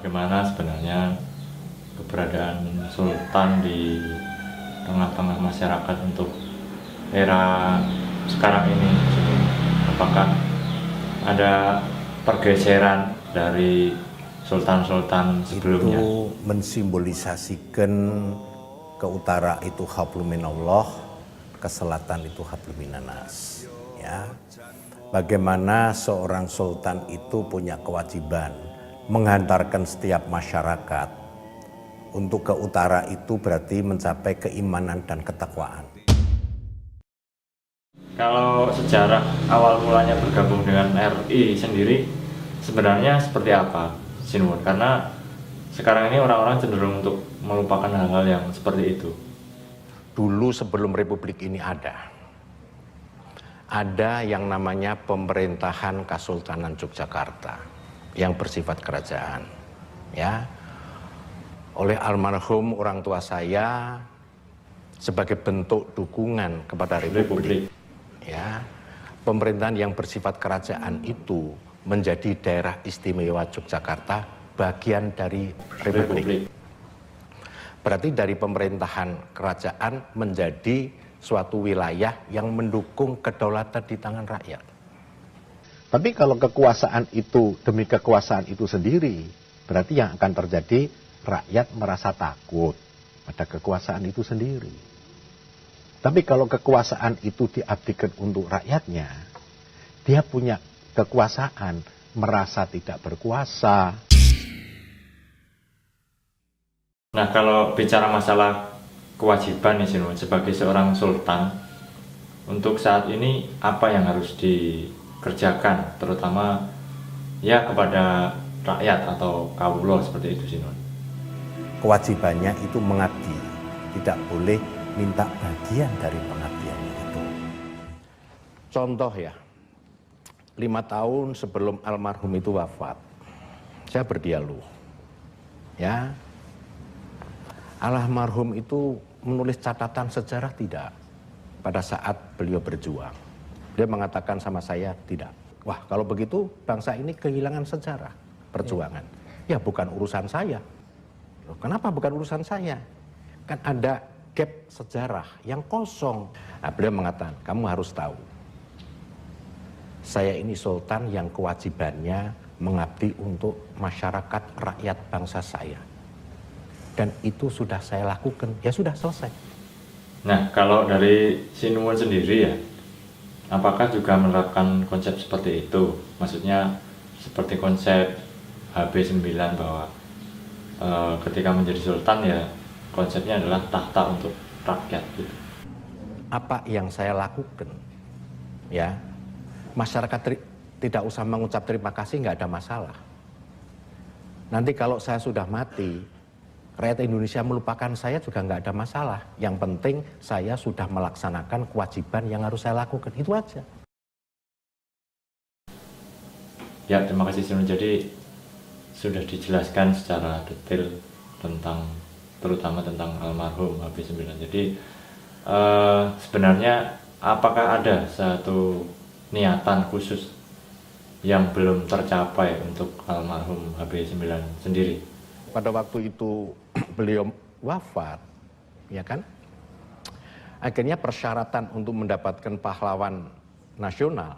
bagaimana sebenarnya keberadaan sultan di tengah-tengah masyarakat untuk era sekarang ini. Apakah ada pergeseran dari sultan-sultan sebelumnya? Itu mensimbolisasikan ke utara itu hablum minallah, ke selatan itu hablum minannas. Ya. Bagaimana seorang sultan itu punya kewajiban menghantarkan setiap masyarakat untuk ke utara itu berarti mencapai keimanan dan ketakwaan. Kalau sejarah awal mulanya bergabung dengan RI sendiri sebenarnya seperti apa, Sinwon? Karena sekarang ini orang-orang cenderung untuk melupakan hal-hal yang seperti itu. Dulu sebelum Republik ini ada yang namanya pemerintahan Kesultanan Yogyakarta yang bersifat kerajaan. Ya, oleh almarhum orang tua saya sebagai bentuk dukungan kepada Republik. Ya, pemerintahan yang bersifat kerajaan itu menjadi daerah istimewa Yogyakarta bagian dari Republik. Berarti dari pemerintahan kerajaan menjadi suatu wilayah yang mendukung kedaulatan di tangan rakyat. Tapi kalau kekuasaan itu demi kekuasaan itu sendiri, berarti yang akan terjadi rakyat merasa takut pada kekuasaan itu sendiri. Tapi kalau kekuasaan itu diabdikan untuk rakyatnya, dia punya kekuasaan merasa tidak berkuasa. Nah, kalau bicara masalah kewajiban nih Sinwon sebagai seorang sultan, untuk saat ini apa yang harus dikerjakan, terutama ya kepada rakyat atau kawula seperti itu, Sinwon? Kewajibannya itu mengabdi, tidak boleh minta bagian dari pengabdiannya itu. Contoh ya, 5 tahun sebelum almarhum itu wafat, saya berdialog. Ya, almarhum itu menulis catatan sejarah tidak pada saat beliau berjuang. Dia mengatakan sama saya tidak. Wah, kalau begitu bangsa ini kehilangan sejarah perjuangan. Ya bukan urusan saya. Loh, kenapa bukan urusan saya? Kan ada gap sejarah yang kosong. Nah, beliau mengatakan, kamu harus tahu. Saya ini sultan yang kewajibannya mengabdi untuk masyarakat rakyat bangsa saya. Dan itu sudah saya lakukan, ya sudah selesai. Nah, kalau dari Sinwon sendiri ya, apakah juga menerapkan konsep seperti itu? Maksudnya seperti konsep HB9 bahwa ketika menjadi sultan ya konsepnya adalah tahta untuk rakyat gitu. Apa yang saya lakukan, ya masyarakat tidak usah mengucap terima kasih, nggak ada masalah. Nanti kalau saya sudah mati, rakyat Indonesia melupakan saya juga nggak ada masalah. Yang penting saya sudah melaksanakan kewajiban yang harus saya lakukan, itu aja. Ya, terima kasih Sinwon. Jadi sudah dijelaskan secara detail tentang terutama tentang almarhum HB9. Jadi sebenarnya apakah ada satu niatan khusus yang belum tercapai untuk almarhum HB9 sendiri? Pada waktu itu beliau wafat, ya kan? Akhirnya persyaratan untuk mendapatkan pahlawan nasional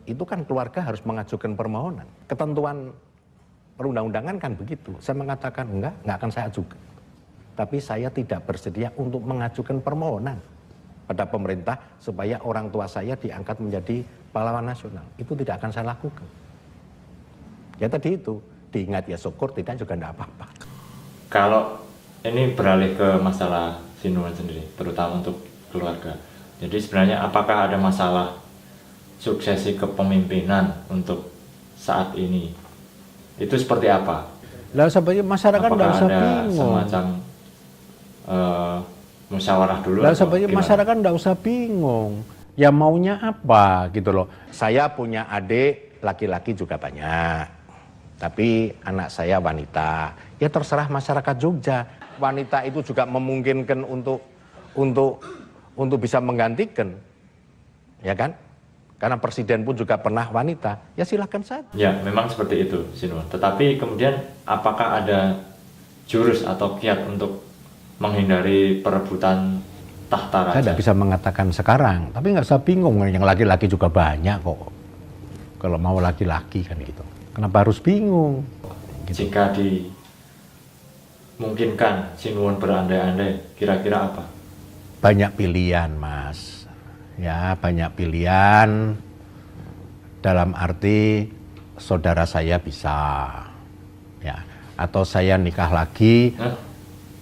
itu kan keluarga harus mengajukan permohonan. Ketentuan perundang-undangan kan begitu. Saya mengatakan enggak akan saya ajukan. Tapi saya tidak bersedia untuk mengajukan permohonan pada pemerintah supaya orang tua saya diangkat menjadi pahlawan nasional. Itu tidak akan saya lakukan. Ya tadi itu, diingat ya syukur, tidak juga enggak apa-apa. Kalau ini beralih ke masalah Sinwon sendiri, terutama untuk keluarga. Jadi sebenarnya apakah ada masalah suksesi kepemimpinan untuk saat ini? Itu seperti apa? Lah sebagai masyarakat tidak usah bingung. Semacam musyawarah dulu. Lah sebagai masyarakat tidak usah bingung. Ya maunya apa gitu loh. Saya punya adik laki-laki juga banyak. Tapi anak saya wanita. Ya terserah masyarakat Jogja. Wanita itu juga memungkinkan untuk bisa menggantikan. Ya kan? Karena presiden pun juga pernah wanita, ya silakan saja. Ya, memang seperti itu, Sinun. Tetapi kemudian apakah ada jurus atau kiat untuk menghindari perebutan tahta raja? Saya tidak bisa mengatakan sekarang, tapi nggak usah bingung, yang laki-laki juga banyak kok. Kalau mau laki-laki kan gitu. Kenapa harus bingung? Gitu. Jika dimungkinkan Sinuwun berandai-andai, kira-kira apa? Banyak pilihan, Mas. Ya, banyak pilihan dalam arti saudara saya bisa, ya, atau saya nikah lagi,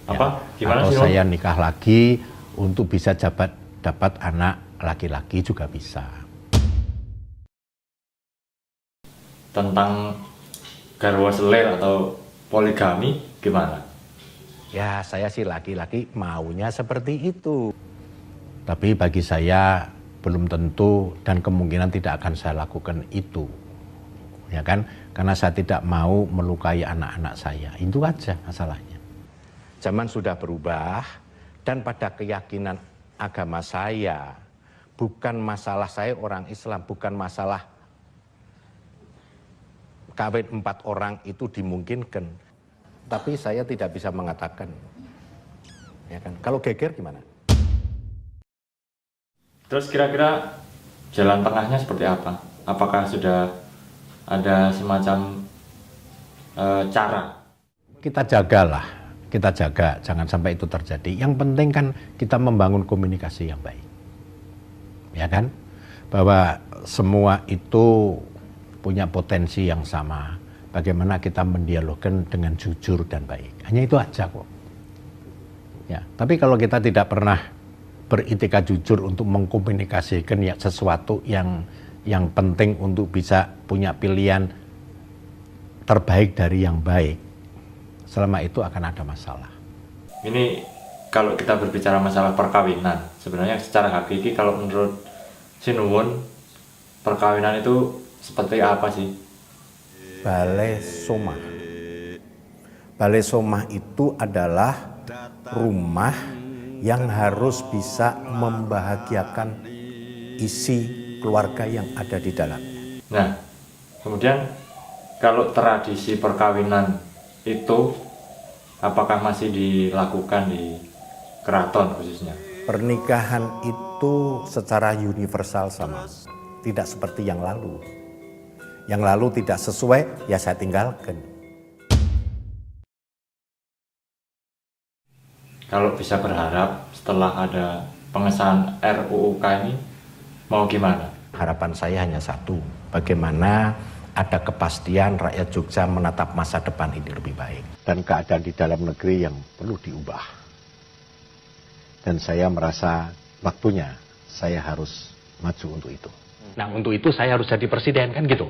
apa? Ya, Gimana atau sih? saya nikah lagi untuk bisa dapat anak laki-laki juga bisa. Tentang garwa selir atau poligami gimana? Ya, saya sih laki-laki maunya seperti itu. Tapi bagi saya belum tentu dan kemungkinan tidak akan saya lakukan itu. Ya kan? Karena saya tidak mau melukai anak-anak saya. Itu aja masalahnya. Zaman sudah berubah dan pada keyakinan agama saya, bukan masalah saya orang Islam, bukan masalah kawin 4 orang itu dimungkinkan. Tapi saya tidak bisa mengatakan. Ya kan? Kalau geger gimana? Terus kira-kira jalan tengahnya seperti apa? Apakah sudah ada semacam cara? Kita jagalah, kita jaga, jangan sampai itu terjadi. Yang penting kan kita membangun komunikasi yang baik. Ya kan? Bahwa semua itu punya potensi yang sama. Bagaimana kita mendialogkan dengan jujur dan baik. Hanya itu aja kok. Ya, tapi kalau kita tidak pernah beritikad jujur untuk mengkomunikasikan ya sesuatu yang penting untuk bisa punya pilihan terbaik dari yang baik, selama itu akan ada masalah. Ini kalau kita berbicara masalah perkawinan, sebenarnya secara hakiki kalau menurut Sinuwun, perkawinan itu seperti apa sih? Balai Somah. Balai Somah itu adalah rumah yang harus bisa membahagiakan isi keluarga yang ada di dalamnya. Nah, kemudian kalau tradisi perkawinan itu apakah masih dilakukan di keraton khususnya? Pernikahan itu secara universal sama, tidak seperti yang lalu. Yang lalu tidak sesuai, ya saya tinggalkan. Kalau bisa berharap setelah ada pengesahan RUU K ini mau gimana? Harapan saya hanya satu, bagaimana ada kepastian rakyat Jogja menatap masa depan ini lebih baik. Dan keadaan di dalam negeri yang perlu diubah. Dan saya merasa waktunya saya harus maju untuk itu. Nah, untuk itu saya harus jadi presiden, kan gitu.